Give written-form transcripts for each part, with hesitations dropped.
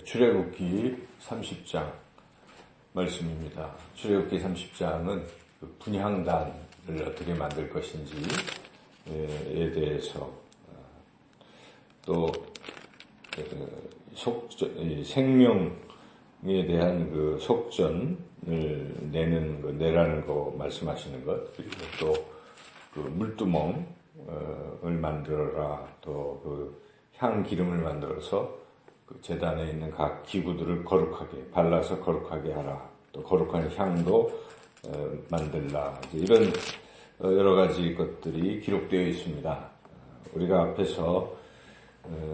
출애굽기 30장 말씀입니다. 출애굽기 30장은 분향단을 어떻게 만들 것인지에 대해서 또 생명에 대한 그 속전을 내라는 거 말씀하시는 것, 그리고 또 그 물두멍을 만들어라, 또 그 향기름을 만들어서 그 제단에 있는 각 기구들을 거룩하게 발라서 거룩하게 하라. 또 거룩한 향도 만들라. 이런 여러 가지 것들이 기록되어 있습니다. 우리가 앞에서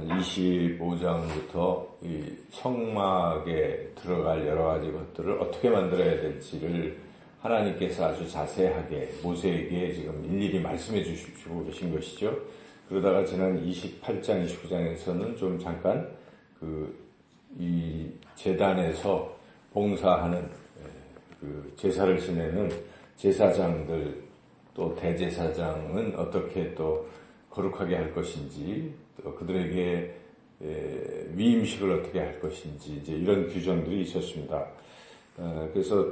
25장부터 이 성막에 들어갈 여러 가지 것들을 어떻게 만들어야 될지를 하나님께서 아주 자세하게 모세에게 지금 일일이 말씀해 주시고 계신 것이죠. 그러다가 지난 28장, 29장에서는 좀 잠깐 이 제단에서 봉사하는 그 제사를 지내는 제사장들 또 대제사장은 어떻게 또 거룩하게 할 것인지 또 그들에게 위임식을 어떻게 할 것인지 이제 이런 규정들이 있었습니다. 그래서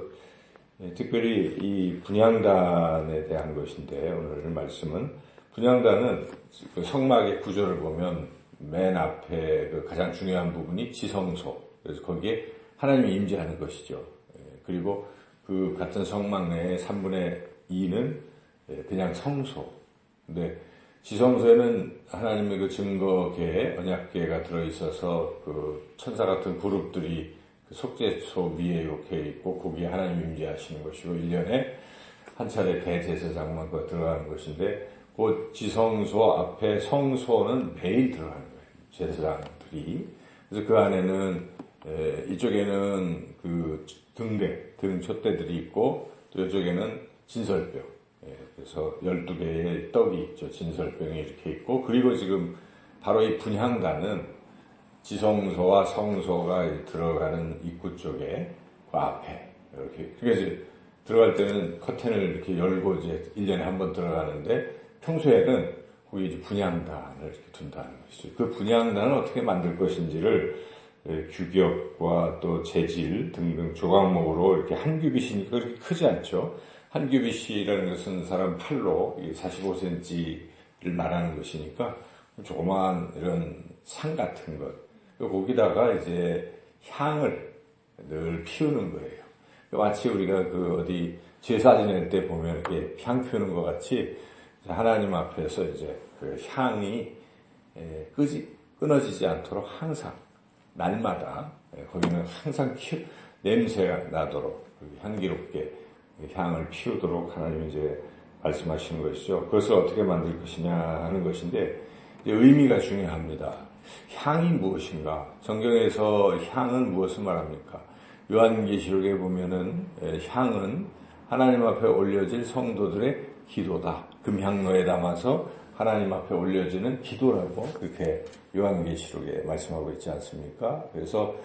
특별히 이 분향단에 대한 것인데 오늘 말씀은 분향단은 그 성막의 구조를 보면 맨 앞에 그 가장 중요한 부분이 지성소. 그래서 거기에 하나님이 임재하는 것이죠. 그리고 그 같은 성막 내에 3분의 2는 그냥 성소. 근데 지성소에는 하나님의 그 증거궤, 언약궤가 들어있어서 그 천사 같은 그룹들이 그 속죄소 위에 이렇게 있고 거기에 하나님이 임재하시는 것이고 1년에 한 차례 대제사장만 들어가는 것인데 그 지성소 앞에 성소는 매일 들어가는 거예요. 제사장들이. 그래서 그 안에는 이쪽에는 그 등 촛대들이 있고 또 이쪽에는 진설병. 그래서 12개의 떡이 있죠. 진설병이 이렇게 있고 그리고 지금 바로 이 분향단은 지성소와 성소가 들어가는 입구 쪽에 그 앞에 이렇게 그래서 들어갈 때는 커튼을 이렇게 열고 이제 1년에 한 번 들어가는데 평소에는 거기 이제 분향단을 이렇게 둔다는 것이죠. 그 분향단을 어떻게 만들 것인지를 규격과 또 재질 등등 조각목으로 이렇게 한 규빗이니까 그렇게 크지 않죠. 한 규빗이라는 것은 사람 팔로 45cm를 말하는 것이니까 조그마한 이런 상 같은 것. 거기다가 이제 향을 늘 피우는 거예요. 마치 우리가 그 어디 제사 지낼 때 보면 이렇게 향 피우는 것 같이 하나님 앞에서 이제 그 향이 끊어지지 않도록 항상 날마다 거기는 항상 냄새가 나도록 향기롭게 향을 피우도록 하나님이 이제 말씀하시는 것이죠. 그것을 어떻게 만들 것이냐 하는 것인데 이제 의미가 중요합니다. 향이 무엇인가? 성경에서 향은 무엇을 말합니까? 요한계시록에 보면은 향은 하나님 앞에 올려질 성도들의 기도다. 금향로에 담아서 하나님 앞에 올려지는 기도라고 그렇게 요한계시록에 말씀하고 있지 않습니까? 그래서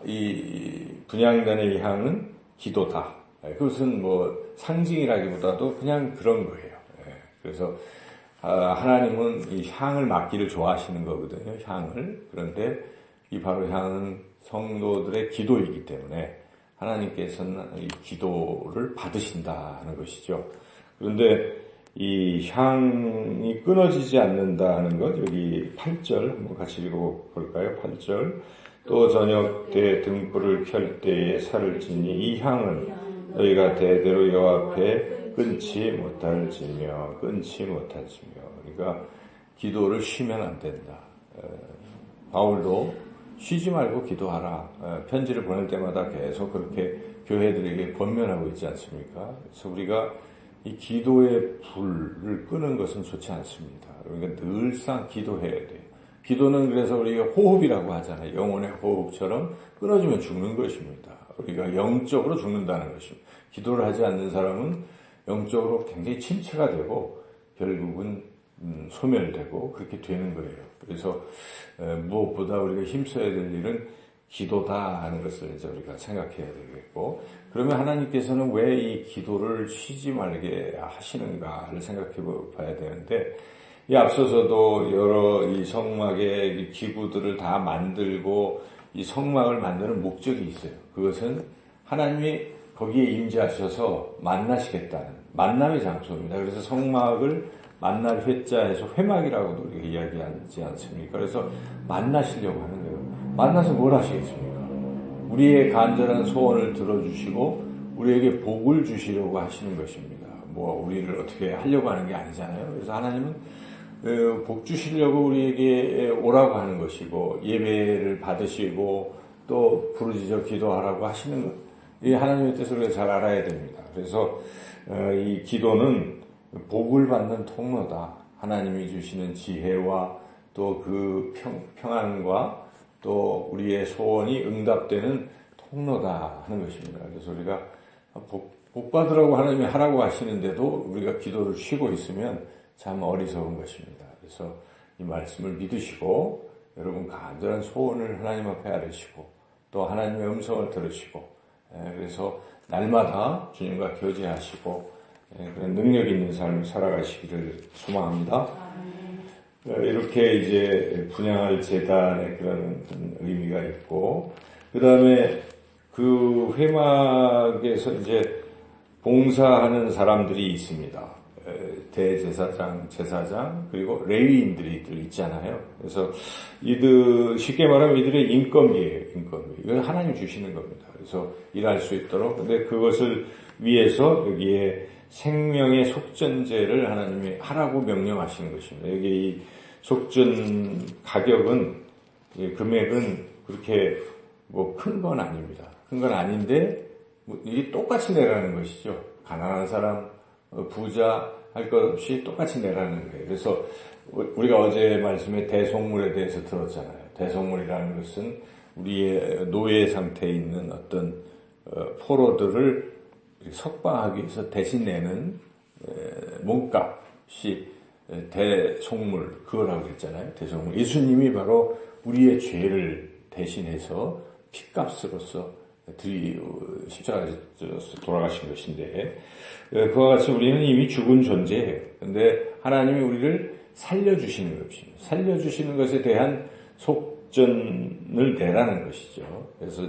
이 분향단의 향은 기도다. 그것은 뭐 상징이라기보다도 그냥 그런 거예요. 그래서 하나님은 이 향을 맡기를 좋아하시는 거거든요. 향을. 그런데 이 바로 향은 성도들의 기도이기 때문에 하나님께서는 이 기도를 받으신다는 것이죠. 그런데 이 향이 끊어지지 않는다는 것, 여기 8절 한번 같이 읽어볼까요? 8절. 또 저녁 때 등불을 켤 때에 살을 지니 이 향은 너희가 대대로 여호와 앞에 끊지 못할지며. 그러니까 기도를 쉬면 안 된다. 바울도 쉬지 말고 기도하라. 편지를 보낼 때마다 계속 그렇게 교회들에게 권면하고 있지 않습니까? 그래서 우리가 이 기도의 불을 끄는 것은 좋지 않습니다. 그러니까 늘상 기도해야 돼요. 기도는 그래서 우리가 호흡이라고 하잖아요. 영혼의 호흡처럼 끊어지면 죽는 것입니다. 우리가 영적으로 죽는다는 것입니다. 기도를 하지 않는 사람은 영적으로 굉장히 침체가 되고 결국은 소멸되고 그렇게 되는 거예요. 그래서 무엇보다 우리가 힘써야 될 일은 기도다 하는 것을 이제 우리가 생각해야 되겠고, 그러면 하나님께서는 왜 이 기도를 쉬지 말게 하시는가를 생각해 봐야 되는데, 이 앞서서도 여러 이 성막의 기구들을 다 만들고 이 성막을 만드는 목적이 있어요. 그것은 하나님이 거기에 임재하셔서 만나시겠다는 만남의 장소입니다. 그래서 성막을 만날 회자에서 회막이라고도 우리가 이야기하지 않습니까? 그래서 만나시려고 하는 거예요. 만나서 뭘 하시겠습니까? 우리의 간절한 소원을 들어주시고 우리에게 복을 주시려고 하시는 것입니다. 뭐 우리를 어떻게 하려고 하는 게 아니잖아요. 그래서 하나님은 복 주시려고 우리에게 오라고 하는 것이고 예배를 받으시고 또 부르짖어 기도하라고 하시는 것. 이 하나님의 뜻을 우리가 잘 알아야 됩니다. 그래서 이 기도는 복을 받는 통로다. 하나님이 주시는 지혜와 또 그 평안과 또 우리의 소원이 응답되는 통로다 하는 것입니다. 그래서 우리가 복 받으라고 하나님이 하라고 하시는데도 우리가 기도를 쉬고 있으면 참 어리석은 것입니다. 그래서 이 말씀을 믿으시고 여러분 간절한 소원을 하나님 앞에 아뢰시고 또 하나님의 음성을 들으시고 그래서 날마다 주님과 교제하시고 그런 능력 있는 삶을 살아가시기를 소망합니다. 이렇게 이제 분양할 재단의 그런 의미가 있고 그 다음에 그 회막에서 이제 봉사하는 사람들이 있습니다. 대제사장, 제사장, 그리고 레위인들이 있잖아요. 그래서 이들, 쉽게 말하면 이들의 인건비예요, 인건비. 이건 하나님 주시는 겁니다. 그래서 일할 수 있도록. 근데 그것을 위해서 여기에 생명의 속전제를 하나님이 하라고 명령하시는 것입니다. 여기 이 속전 가격은, 금액은 그렇게 뭐 큰 건 아닙니다. 큰 건 아닌데, 이게 똑같이 내라는 것이죠. 가난한 사람, 부자 할 것 없이 똑같이 내라는 거예요. 그래서 우리가 어제 말씀에 대속물에 대해서 들었잖아요. 대속물이라는 것은 우리의 노예 상태에 있는 어떤 포로들을 석방하기 위해서 대신 내는 몸값이 대속물 그거라고 그랬잖아요. 대속물. 예수님이 바로 우리의 죄를 대신해서 피값으로서 십자가에서 돌아가신 것인데 그와 같이 우리는 이미 죽은 존재예요. 그런데 하나님이 우리를 살려주시는 것입니다. 살려주시는 것에 대한 속전을 내라는 것이죠. 그래서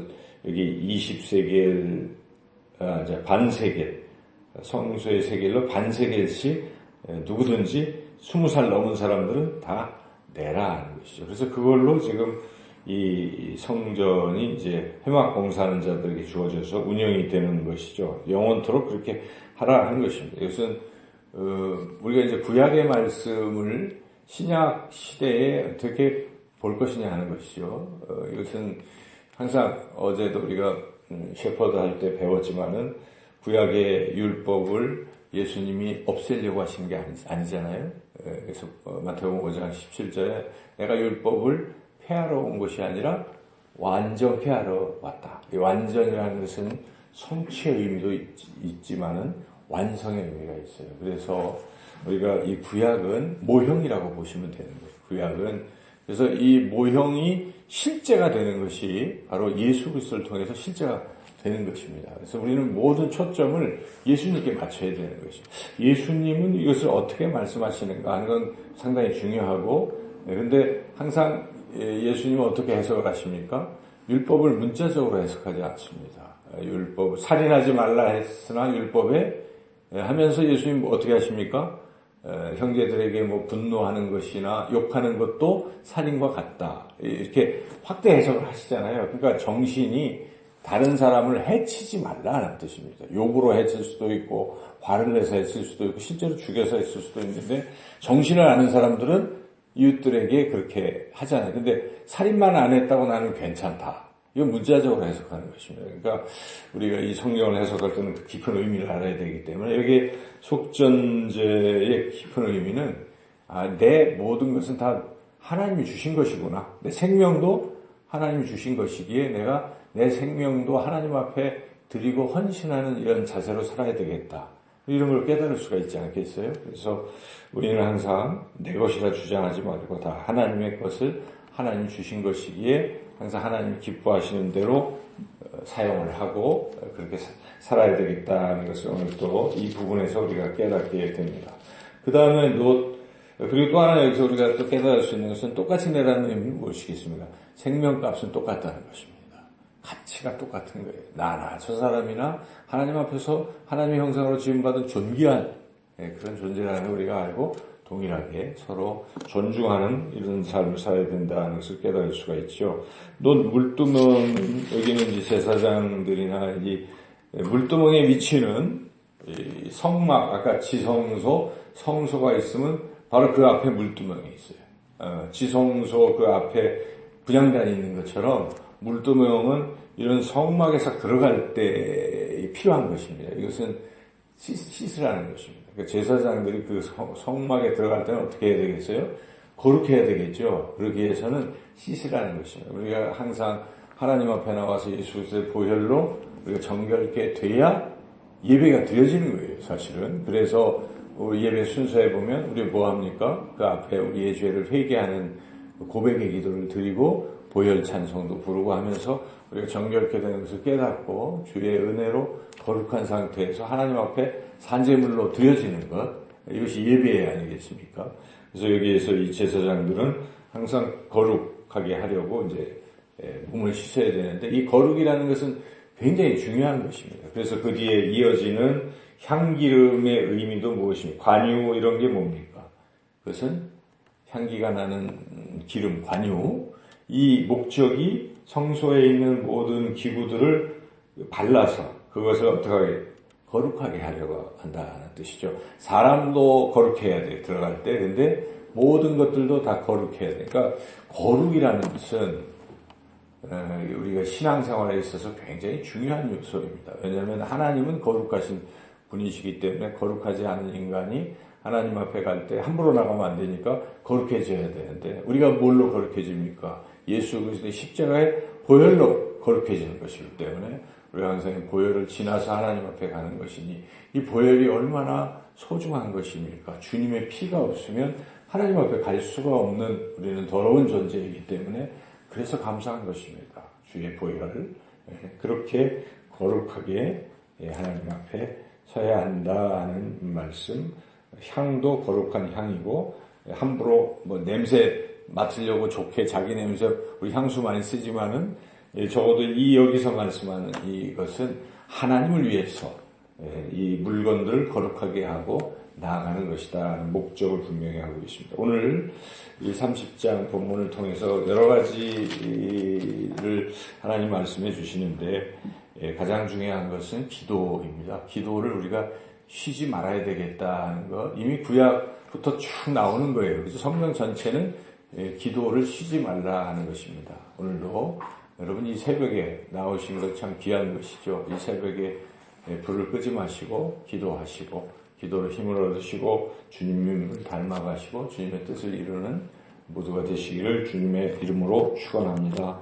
여기 20세겔 반세겔 성소의 세겔로 반세겔씩 누구든지 20살 넘은 사람들은 다 내라는 것이죠. 그래서 그걸로 지금 이 성전이 이제 회막 봉사하는 자들에게 주어져서 운영이 되는 것이죠. 영원토록 그렇게 하라 하는 것입니다. 이것은 우리가 이제 구약의 말씀을 신약 시대에 어떻게 볼 것이냐 하는 것이죠. 이것은 항상 어제도 우리가 셰퍼드 할 때 배웠지만은 구약의 율법을 예수님이 없애려고 하시는 게 아니잖아요. 그래서 마태복음 5장 17절에 내가 율법을 폐하러 온 것이 아니라 완전 폐하러 왔다. 이 완전이라는 것은 성취의 의미도 있지만은 완성의 의미가 있어요. 그래서 우리가 이 구약은 모형이라고 보시면 되는 거예요. 구약은 그래서 이 모형이 실제가 되는 것이 바로 예수 그리스도를 통해서 실제가 되는 것입니다. 그래서 우리는 모든 초점을 예수님께 맞춰야 되는 것이죠. 예수님은 이것을 어떻게 말씀하시는가 하는 건 상당히 중요하고 그런데 항상 예수님은 어떻게 해석을 하십니까? 율법을 문자적으로 해석하지 않습니다. 율법, 살인하지 말라 했으나 율법에 하면서 예수님 어떻게 하십니까? 형제들에게 뭐 분노하는 것이나 욕하는 것도 살인과 같다. 이렇게 확대 해석을 하시잖아요. 그러니까 정신이 다른 사람을 해치지 말라는 뜻입니다. 욕으로 해칠 수도 있고 화를 내서 해칠 수도 있고 실제로 죽여서 했을 수도 있는데 정신을 아는 사람들은 이웃들에게 그렇게 하잖아요. 근데 살인만 안 했다고 나는 괜찮다. 이건 문자적으로 해석하는 것입니다. 그러니까 우리가 이 성경을 해석할 때는 그 깊은 의미를 알아야 되기 때문에 여기 속전제의 깊은 의미는 내 모든 것은 다 하나님이 주신 것이구나. 내 생명도 하나님이 주신 것이기에 내가 내 생명도 하나님 앞에 드리고 헌신하는 이런 자세로 살아야 되겠다. 이런 걸 깨달을 수가 있지 않겠어요? 그래서 우리는 항상 내 것이라 주장하지 말고 다 하나님의 것을 하나님 주신 것이기에 항상 하나님 기뻐하시는 대로 사용을 하고 그렇게 살아야 되겠다는 것을 오늘 또 이 부분에서 우리가 깨닫게 됩니다. 그 다음에 그리고 또 하나 여기서 우리가 또 깨달을 수 있는 것은 똑같이 내라는 의미는 무엇이겠습니까? 생명값은 똑같다는 것입니다. 가치가 똑같은 거예요. 나나 저 사람이나 하나님 앞에서 하나님의 형상으로 지음받은 존귀한 그런 존재라는 걸 우리가 알고 동일하게 서로 존중하는 이런 삶을 살아야 된다는 것을 깨달을 수가 있죠. 또 물두멍, 여기는 이제 제사장들이나 이 물두멍의 위치는 이 성막, 아까 지성소, 성소가 있으면 바로 그 앞에 물두멍이 있어요. 지성소 그 앞에 분향단이 있는 것처럼 물두멍은 이런 성막에서 들어갈 때 필요한 것입니다. 이것은 씻으라는 것입니다. 그러니까 제사장들이 그 성막에 들어갈 때는 어떻게 해야 되겠어요? 거룩해야 되겠죠. 그러기 위해서는 씻으라는 것입니다. 우리가 항상 하나님 앞에 나와서 예수 그리스도의 보혈로 우리가 정결케 돼야 예배가 드려지는 거예요, 사실은. 그래서 우리 예배 순서에 보면 우리 뭐 합니까? 그 앞에 우리의 죄를 회개하는 고백의 기도를 드리고 보혈 찬송도 부르고 하면서 우리가 정결케 되는 것을 깨닫고 주의 은혜로 거룩한 상태에서 하나님 앞에 산제물로 드려지는 것, 이것이 예배 아니겠습니까? 그래서 여기에서 이 제사장들은 항상 거룩하게 하려고 이제 몸을 씻어야 되는데, 이 거룩이라는 것은 굉장히 중요한 것입니다. 그래서 그 뒤에 이어지는 향기름의 의미도 무엇입니까? 관유 이런 게 뭡니까? 그것은 향기가 나는 기름, 관유. 이 목적이 성소에 있는 모든 기구들을 발라서 그것을 어떻게 거룩하게 하려고 한다는 뜻이죠. 사람도 거룩해야 돼, 들어갈 때. 근데 모든 것들도 다 거룩해야 돼. 그러니까 거룩이라는 것은 우리가 신앙생활에 있어서 굉장히 중요한 요소입니다. 왜냐하면 하나님은 거룩하신 분이시기 때문에 거룩하지 않은 인간이 하나님 앞에 갈 때 함부로 나가면 안 되니까 거룩해져야 되는데, 우리가 뭘로 거룩해집니까? 예수 그리스도의 십자가의 보혈로 거룩해지는 것이기 때문에 우리가 항상 보혈을 지나서 하나님 앞에 가는 것이니, 이 보혈이 얼마나 소중한 것입니까? 주님의 피가 없으면 하나님 앞에 갈 수가 없는 우리는 더러운 존재이기 때문에 그래서 감사한 것입니다. 주의 보혈을 그렇게 거룩하게 하나님 앞에 서야 한다는 말씀. 향도 거룩한 향이고, 함부로 뭐 냄새 맡으려고 좋게 자기 냄새, 우리 향수 많이 쓰지만은 적어도 이 여기서 말씀하는 이것은 하나님을 위해서 이 물건들을 거룩하게 하고 나아가는 것이다 하는 목적을 분명히 하고 있습니다. 오늘 이 30장 본문을 통해서 여러 가지를 하나님 말씀해 주시는데, 가장 중요한 것은 기도입니다. 기도를 우리가 쉬지 말아야 되겠다는 것, 이미 구약부터 쭉 나오는 거예요. 그래서 성경 전체는 기도를 쉬지 말라 하는 것입니다. 오늘도 여러분 이 새벽에 나오신 것 참 귀한 것이죠. 이 새벽에 불을 끄지 마시고 기도하시고, 기도로 힘을 얻으시고 주님을 닮아가시고 주님의 뜻을 이루는 모두가 되시기를 주님의 이름으로 축원합니다.